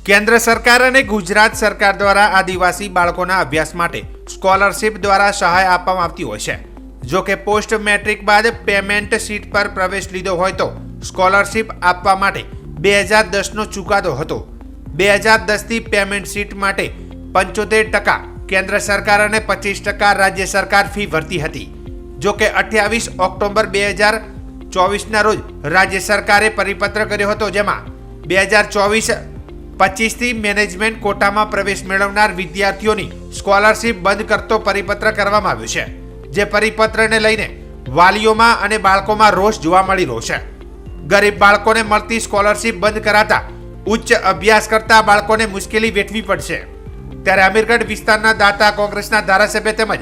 કેન્દ્ર સરકાર અને ગુજરાત સરકાર દ્વારા આદિવાસી બાળકોના અભ્યાસ માટે સ્કોલરશિપ દ્વારા સહાય આપવામાં આવતી હોય છે। જો કે પોસ્ટ મેટ્રિક બાદ પેમેન્ટ સીટ પર પ્રવેશ લીધો હોય તો સ્કોલરશિપ આપવા માટે 2010નો ચુકાદો હતો। 2010થી પેમેન્ટ સીટ માટે 75% કેન્દ્ર સરકાર અને 25% રાજ્ય સરકાર ફી ભરતી હતી। જો કે 28 ઓક્ટોબર 2024ના રોજ રાજ્ય સરકારે પરિપત્ર કર્યો હતો, જેમાં 2024-25થી મેનેજમેન્ટ કોટામાં પ્રવેશ મેળવનાર વિદ્યાર્થીઓની સ્કોલરશિપ બંધ કરતો પરિપત્ર કરવામાં આવ્યો છે। જે પરિપત્રને લઈને વાલીઓમાં અને બાળકોમાં રોષ જોવા મળી રહ્યો છે। ગરીબ બાળકોને મળતી સ્કોલરશિપ બંધ કરાતા ઉચ્ચ અભ્યાસ કરતા બાળકોને મુશ્કેલી વેઠવી પડશે। ત્યારે અમીરગઢ વિસ્તારના દાતા કોંગ્રેસના ધારાસભ્ય તેમજ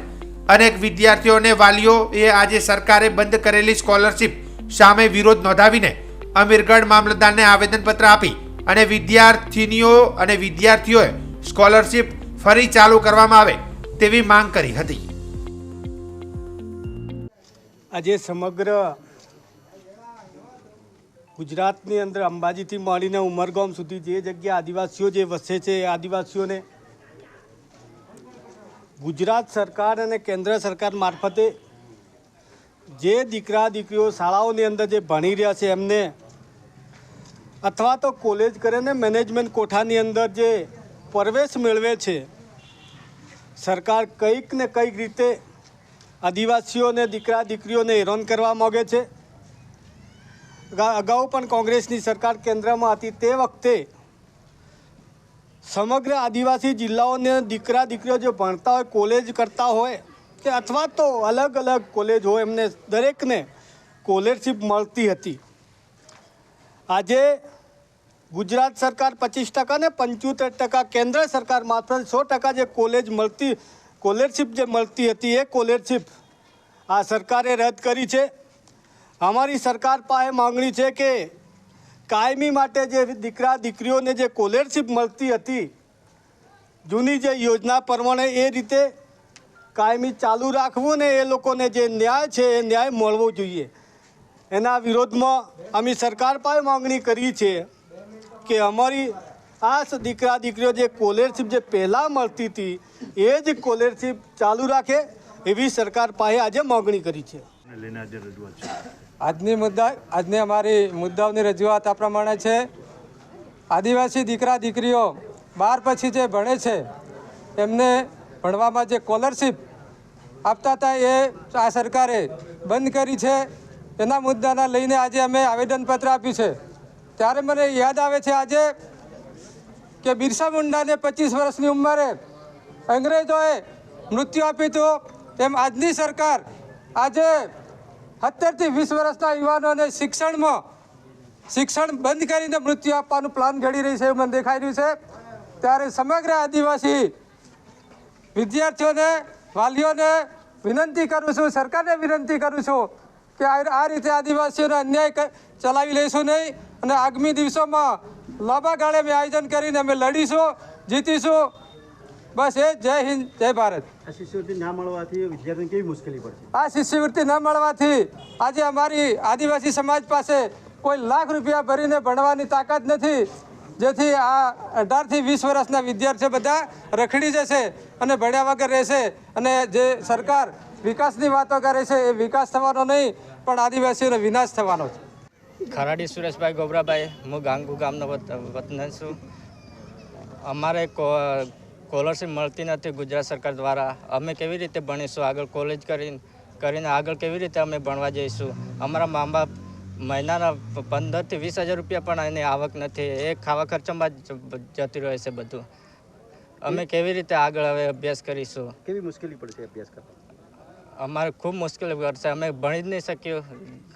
અનેક વિદ્યાર્થીઓ અને વાલીઓએ આજે સરકારે બંધ કરેલી સ્કોલરશિપ સામે વિરોધ નોંધાવીને અમીરગઢ મામલતદારને આવેદનપત્ર આપી અને વિદ્યાર્થીનીઓ અને વિદ્યાર્થીઓએ સ્કોલરશિપ ફરી ચાલુ કરવામાં આવે તેવી માંગ કરી હતી। આજે સમગ્ર ગુજરાતની અંદર અંબાજીથી માંડીને ઉમરગામ સુધી જે જગ્યા આદિવાસીઓ જે વસે છે એ આદિવાસીઓને ગુજરાત સરકાર અને કેન્દ્ર સરકાર મારફતે જે દીકરા દીકરીઓ શાળાઓની અંદર જે ભણી રહ્યા છે એમને અથવા તો કોલેજ કરીને મેનેજમેન્ટ કોઠાની અંદર જે પ્રવેશ મેળવે છે, સરકાર કંઈક ને કંઈક રીતે આદિવાસીઓને દીકરા દીકરીઓને હેરાન કરવા માગે છે। અગાઉ પણ કોંગ્રેસની સરકાર કેન્દ્રમાં હતી તે વખતે સમગ્ર આદિવાસી જિલ્લાઓને દીકરા દીકરીઓ જે ભણતા હોય, કોલેજ કરતા હોય કે અથવા તો અલગ અલગ કોલેજ હોય, એમને દરેકને સ્કોલરશિપ મળતી હતી। આજે ગુજરાત સરકાર 25% ને 75% કેન્દ્ર સરકાર માત્ર 100% જે સ્કોલરશિપ જે મળતી હતી એ સ્કોલરશિપ આ સરકારે રદ કરી છે। અમારી સરકાર પાસે માંગણી છે કે કાયમી માટે જે દીકરા દીકરીઓને જે સ્કોલરશિપ મળતી હતી જૂની જે યોજના પ્રમાણે એ રીતે કાયમી ચાલુ રાખવું ને એ લોકોને જે ન્યાય છે એ ન્યાય મળવો જોઈએ। એના વિરોધમાં અમે સરકાર પાસે માંગણી કરી છે કે અમારી આ દીકરા દીકરીઓ જે સ્કોલરશિપ જે પહેલાં મળતી હતી એ જ સ્કોલરશિપ ચાલુ રાખે એવી સરકાર પાસે આજે માંગણી કરી છે। આજની અમારી મુદ્દાઓની રજૂઆત આ પ્રમાણે છે। આદિવાસી દીકરા દીકરીઓ 12 પછી જે ભણે છે એમને ભણવામાં જે સ્કોલરશિપ આપતા હતા એ આ સરકારે બંધ કરી છે। એના મુદ્દાના લઈને આજે અમે આવેદનપત્ર આપ્યું છે। ત્યારે મને યાદ આવે છે આજે કે બિરસા મુંડાને 25 વર્ષની ઉંમરે અંગ્રેજોએ મૃત્યુ આપ્યું હતું, તેમ આજની સરકાર આજે 17 થી 20 વર્ષના યુવાનોને શિક્ષણ બંધ કરીને મૃત્યુ આપવાનું પ્લાન ઘડી રહી છે એવું મને દેખાઈ રહ્યું છે। ત્યારે સમગ્ર આદિવાસી વિદ્યાર્થીઓને, વાલીઓને વિનંતી કરું છું, સરકારને વિનંતી કરું છું કે આ રીતે આદિવાસીઓનો અન્યાય ચલાવી લઈશું નહીં અને આગામી દિવસોમાં લાંબા ગાળે અમે આયોજન કરીને અમે લડીશું, જીતીશું। બસ એ જય હિન્દ, જય ભારત। આ શિષ્યવૃત્તિ ના મળવાથી વિદ્યાર્થીઓને કેવી મુશ્કેલી પડશે? આ શિષ્યવૃત્તિ ન મળવાથી આજે અમારી આદિવાસી સમાજ પાસે કોઈ લાખ રૂપિયા ભરીને ભણવાની તાકાત નથી, જેથી આ 18 થી 20 વર્ષના વિદ્યાર્થીઓ બધા રખડી જશે અને ભણ્યા વગર રહેશે અને જે સરકાર વિકાસની વાતો કરે છે એ વિકાસ થવાનો નહીં પણ આદિવાસીઓનો વિનાશ થવાનો છે। ખરાડી સુરેશભાઈ ગોબરાભાઈ, હું ગાંગુ ગામનો વતન છું। અમારે સ્કોલરશિપ મળતી નથી ગુજરાત સરકાર દ્વારા। અમે કેવી રીતે ભણીશું આગળ? કોલેજ કરીને આગળ કેવી રીતે અમે ભણવા જઈશું? અમારા મા બાપ મહિનાના 15 થી 20 હજાર રૂપિયા પણ એની આવક નથી, એ ખાવા ખર્ચામાં જ જતી રહે છે બધું। અમે કેવી રીતે આગળ હવે અભ્યાસ કરીશું? કેવી મુશ્કેલી પડશે અભ્યાસ કરવા? અમારે ખૂબ મુશ્કેલી પડશે, અમે ભણી જ નહીં શક્યું।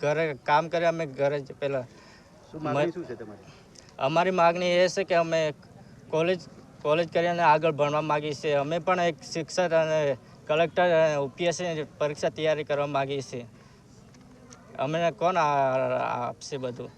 ઘરે કામ કરે અમે ઘરે જ પહેલાં શું છે તમારી? અમારી માગણી એ છે કે અમે કોલેજ કરીને આગળ ભણવા માગીએ છીએ। અમે પણ એક શિક્ષક અને કલેક્ટર અને UPSC પરીક્ષા તૈયારી કરવા માગીએ છીએ। અમને કોણ આપશે બધું?